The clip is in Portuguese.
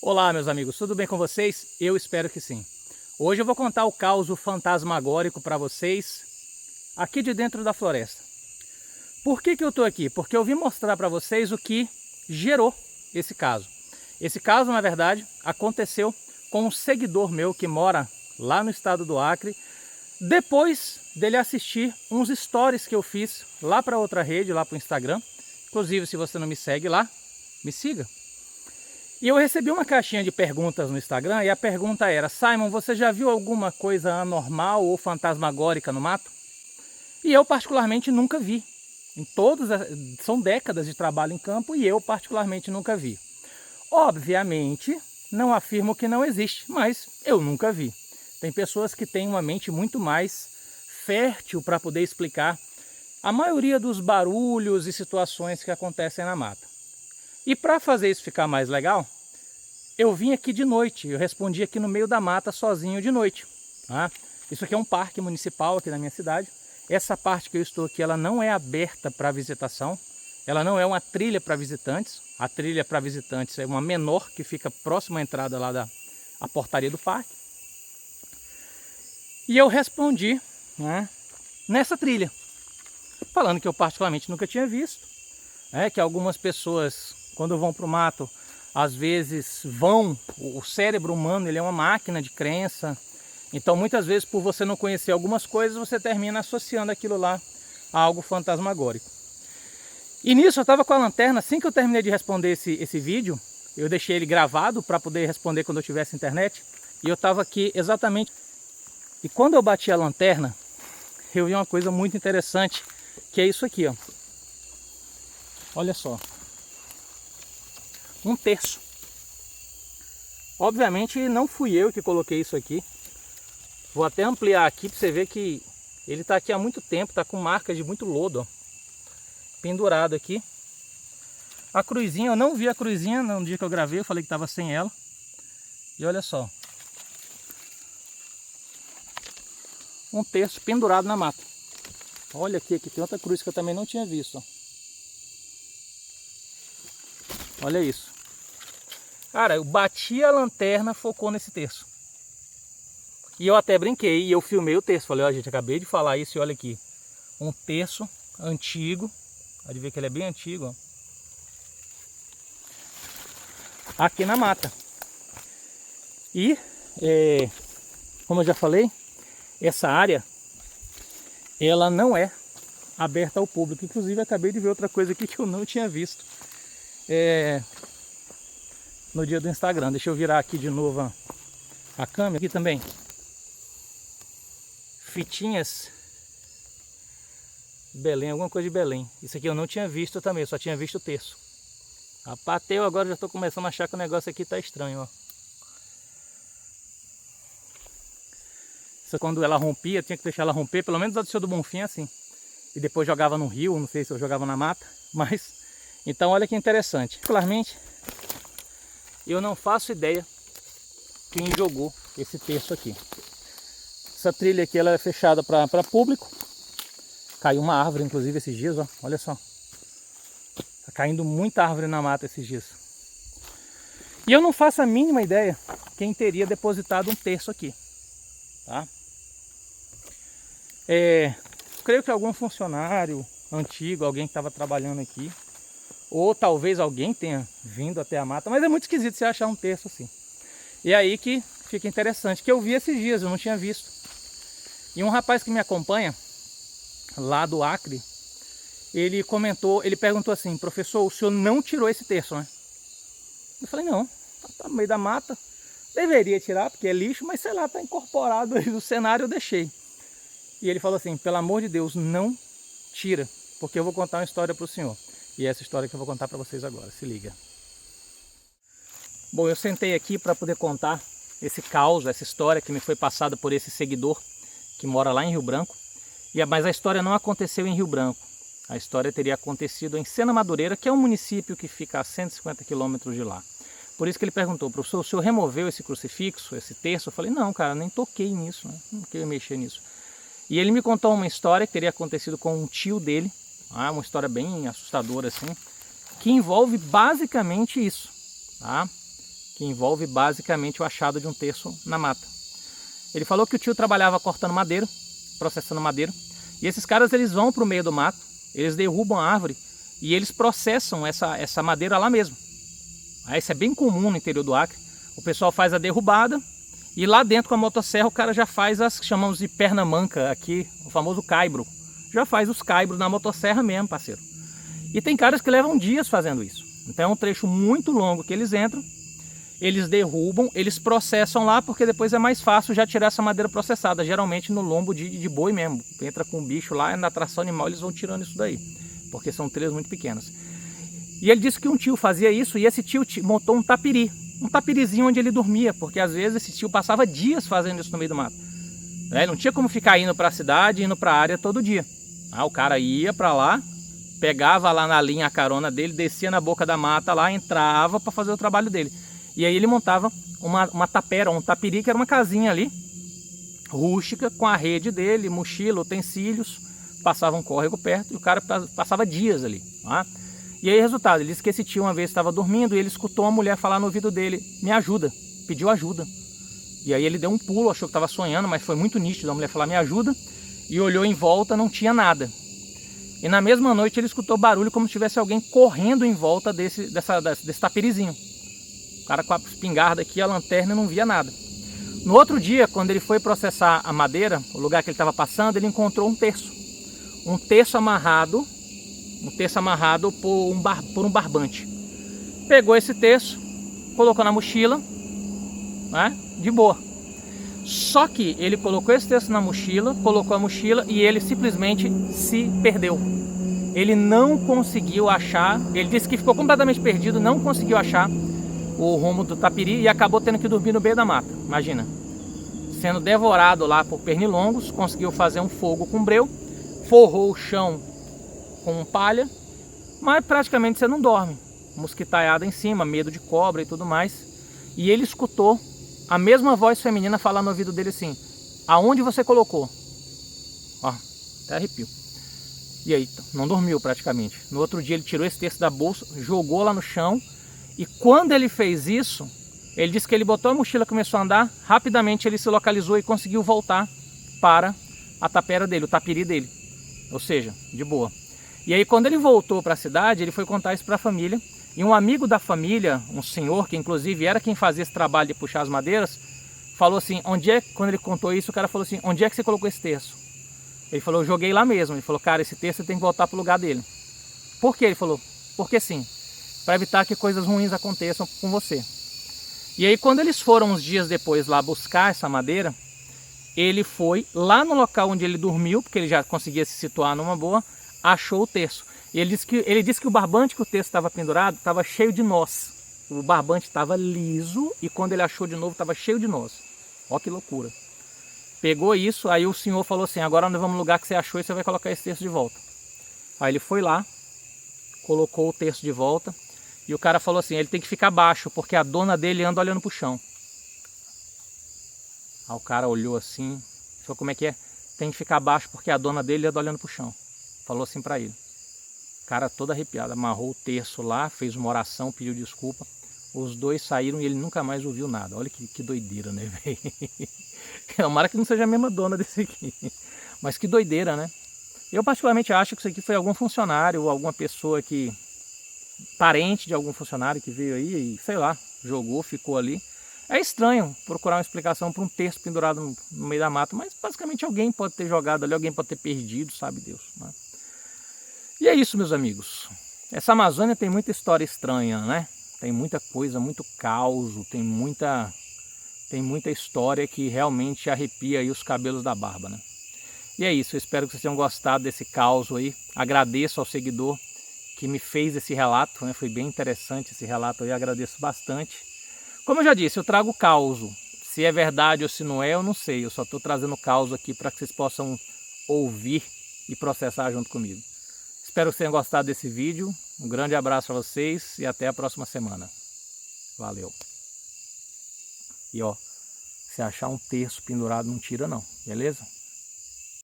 Olá, meus amigos, tudo bem com vocês? Eu espero que sim. Hoje eu vou contar o caos fantasmagórico para vocês aqui de dentro da floresta. Por que eu estou aqui? Porque eu vim mostrar para vocês o que gerou esse caso. Esse caso, na verdade, aconteceu com um seguidor meu que mora lá no estado do Acre, depois dele assistir uns stories que eu fiz lá para outra rede, lá para o Instagram. Inclusive, se você não me segue lá, me siga. E eu recebi uma caixinha de perguntas no Instagram e a pergunta era: Simon, você já viu alguma coisa anormal ou fantasmagórica no mato? E eu particularmente nunca vi. São décadas de trabalho em campo e eu particularmente nunca vi. Obviamente, não afirmo que não existe, mas eu nunca vi. Tem pessoas que têm uma mente muito mais fértil para poder explicar a maioria dos barulhos e situações que acontecem na mata. E para fazer isso ficar mais legal, eu vim aqui de noite, eu respondi aqui no meio da mata sozinho de noite. Tá? Isso aqui é um parque municipal aqui na minha cidade. Essa parte que eu estou aqui, ela não é aberta para visitação, ela não é uma trilha para visitantes. A trilha para visitantes é uma menor que fica próxima à entrada lá da portaria do parque. E eu respondi, né, nessa trilha, falando que eu particularmente nunca tinha visto, que algumas pessoas, quando vão para o mato, às vezes o cérebro humano ele é uma máquina de crença, então muitas vezes por você não conhecer algumas coisas, você termina associando aquilo lá a algo fantasmagórico. E nisso eu estava com a lanterna, assim que eu terminei de responder esse vídeo, eu deixei ele gravado para poder responder quando eu tivesse internet, e eu estava aqui exatamente, e quando eu bati a lanterna, eu vi uma coisa muito interessante, que é isso aqui, ó. Olha só. Um terço. Obviamente não fui eu que coloquei isso aqui. Vou até ampliar aqui para você ver que ele está aqui há muito tempo, está com marcas de muito lodo, ó, pendurado aqui. A cruzinha, eu não vi a cruzinha no dia que eu gravei, eu falei que estava sem ela. E olha só. Um terço pendurado na mata. Olha aqui tem outra cruz que eu também não tinha visto, ó. Olha isso. Cara, eu bati a lanterna, focou nesse terço. E eu até brinquei e eu filmei o terço. Falei, ó, gente, acabei de falar isso e olha aqui. Um terço antigo. Pode ver que ele é bem antigo, ó. Aqui na mata. E, como eu já falei, essa área, ela não é aberta ao público. Inclusive, acabei de ver outra coisa aqui que eu não tinha visto. No dia do Instagram. Deixa eu virar aqui de novo a câmera. Aqui também. Fitinhas Belém, alguma coisa de Belém. Isso aqui eu não tinha visto também, eu só tinha visto o terço. Rapaz, até eu agora já estou começando a achar que o negócio aqui está estranho, ó. Isso quando ela rompia, tinha que deixar ela romper, pelo menos a do Senhor do Bonfim assim. E depois jogava no rio, não sei se eu jogava na mata, mas... Então olha que interessante. Particularmente, eu não faço ideia quem jogou esse terço aqui. Essa trilha aqui ela é fechada para público. Caiu uma árvore inclusive esses dias, ó. Olha só. Tá caindo muita árvore na mata esses dias. E eu não faço a mínima ideia quem teria depositado um terço aqui. Tá? Creio que algum funcionário antigo, alguém que estava trabalhando aqui. Ou talvez alguém tenha vindo até a mata, mas é muito esquisito você achar um terço assim. E aí que fica interessante, que eu vi esses dias, eu não tinha visto. E um rapaz que me acompanha, lá do Acre, ele perguntou assim: professor, o senhor não tirou esse terço, né? Eu falei, não, tá no meio da mata, deveria tirar, porque é lixo, mas sei lá, tá incorporado aí no cenário, eu deixei. E ele falou assim: pelo amor de Deus, não tira, porque eu vou contar uma história para o senhor. E é essa história que eu vou contar para vocês agora, se liga. Bom, eu sentei aqui para poder contar esse caos, essa história que me foi passada por esse seguidor que mora lá em Rio Branco. Mas a história não aconteceu em Rio Branco. A história teria acontecido em Sena Madureira, que é um município que fica a 150 quilômetros de lá. Por isso que ele perguntou: professor, o senhor removeu esse crucifixo, esse terço? Eu falei, não, cara, nem toquei nisso, né? Não queria mexer nisso. E ele me contou uma história que teria acontecido com um tio dele, uma história bem assustadora assim, que envolve basicamente isso, tá? que envolve basicamente o achado de um terço na mata. Ele falou que o tio trabalhava cortando madeira, processando madeira, e esses caras eles vão para o meio do mato, eles derrubam a árvore e eles processam essa madeira lá mesmo. Isso é bem comum no interior do Acre. O pessoal faz a derrubada e lá dentro com a motosserra o cara já faz as que chamamos de perna manca aqui, o famoso caibro. Já faz os caibros na motosserra mesmo, parceiro. E tem caras que levam dias fazendo isso. Então é um trecho muito longo que eles entram, eles derrubam, eles processam lá, porque depois é mais fácil já tirar essa madeira processada, geralmente no lombo de boi mesmo. Entra com o bicho lá, na tração animal eles vão tirando isso daí, porque são trilhas muito pequenas. E ele disse que um tio fazia isso, e esse tio montou um tapirizinho onde ele dormia, porque às vezes esse tio passava dias fazendo isso no meio do mato. Não tinha como ficar indo para a cidade, indo para a área todo dia. O cara ia para lá, pegava lá na linha a carona dele, descia na boca da mata lá, entrava para fazer o trabalho dele. E aí ele montava uma tapera, um tapiri, que era uma casinha ali, rústica, com a rede dele, mochila, utensílios, passava um córrego perto e o cara passava dias ali. Tá? E aí resultado, ele disse que esse tio uma vez estava dormindo e ele escutou uma mulher falar no ouvido dele, me ajuda, pediu ajuda. E aí ele deu um pulo, achou que estava sonhando, mas foi muito nítido a mulher falar me ajuda, e olhou em volta, não tinha nada. E na mesma noite ele escutou barulho como se tivesse alguém correndo em volta desse tapirizinho. O cara com a espingarda aqui, a lanterna, e não via nada. No outro dia, quando ele foi processar a madeira, o lugar que ele estava passando, ele encontrou um terço. Um terço amarrado por um barbante. Pegou esse terço, colocou na mochila, né, de boa. Só que ele colocou esse terço na mochila, colocou a mochila e ele simplesmente se perdeu. Ele não conseguiu achar, ele disse que ficou completamente perdido, não conseguiu achar o rumo do tapiri e acabou tendo que dormir no meio da mata. Imagina, sendo devorado lá por pernilongos, conseguiu fazer um fogo com breu, forrou o chão com palha, mas praticamente você não dorme. Mosquitaiada em cima, medo de cobra e tudo mais. E ele escutou a mesma voz feminina falar no ouvido dele assim, aonde você colocou? Ó, até arrepio. E aí, não dormiu praticamente. No outro dia ele tirou esse terço da bolsa, jogou lá no chão. E quando ele fez isso, ele disse que ele botou a mochila, começou a andar, rapidamente ele se localizou e conseguiu voltar para a tapera dele, o tapiri dele. Ou seja, de boa. E aí quando ele voltou para a cidade, ele foi contar isso para a família. E um amigo da família, um senhor que inclusive era quem fazia esse trabalho de puxar as madeiras, falou assim, quando ele contou isso, o cara falou assim, onde é que você colocou esse terço? Ele falou, eu joguei lá mesmo. Ele falou, cara, esse terço tem que voltar para o lugar dele. Por quê? Ele falou, porque sim. Para evitar que coisas ruins aconteçam com você. E aí quando eles foram uns dias depois lá buscar essa madeira, ele foi lá no local onde ele dormiu, porque ele já conseguia se situar numa boa, achou o terço. E ele disse que o barbante que o terço estava pendurado estava cheio de nós. O barbante estava liso e quando ele achou de novo estava cheio de nós. Ó que loucura. Pegou isso, aí o senhor falou assim, agora nós vamos no lugar que você achou e você vai colocar esse terço de volta. Aí ele foi lá, colocou o terço de volta. E o cara falou assim, ele tem que ficar baixo, porque a dona dele anda olhando pro chão. Aí o cara olhou assim, falou, como é que é? Tem que ficar baixo, porque a dona dele anda olhando pro chão. Falou assim pra ele. O cara todo arrepiado, amarrou o terço lá, fez uma oração, pediu desculpa. Os dois saíram e ele nunca mais ouviu nada. Olha que doideira, né, velho? Tomara que não seja a mesma dona desse aqui. Mas que doideira, né? Eu particularmente acho que isso aqui foi algum funcionário ou alguma pessoa que... parente de algum funcionário que veio aí e, sei lá, jogou, ficou ali. É estranho procurar uma explicação para um terço pendurado no meio da mata, mas basicamente alguém pode ter jogado ali, alguém pode ter perdido, sabe Deus, né? E é isso, meus amigos. Essa Amazônia tem muita história estranha, né? Tem muita coisa, muito caos, tem muita história que realmente arrepia aí os cabelos da barba, né? E é isso, eu espero que vocês tenham gostado desse caos aí. Agradeço ao seguidor que me fez esse relato, né? Foi bem interessante esse relato aí, agradeço bastante. Como eu já disse, eu trago caos. Se é verdade ou se não é, eu não sei. Eu só estou trazendo caos aqui para que vocês possam ouvir e processar junto comigo. Espero que tenham gostado desse vídeo. Um grande abraço para vocês e até a próxima semana. Valeu. E ó, se achar um terço pendurado, não tira não, beleza?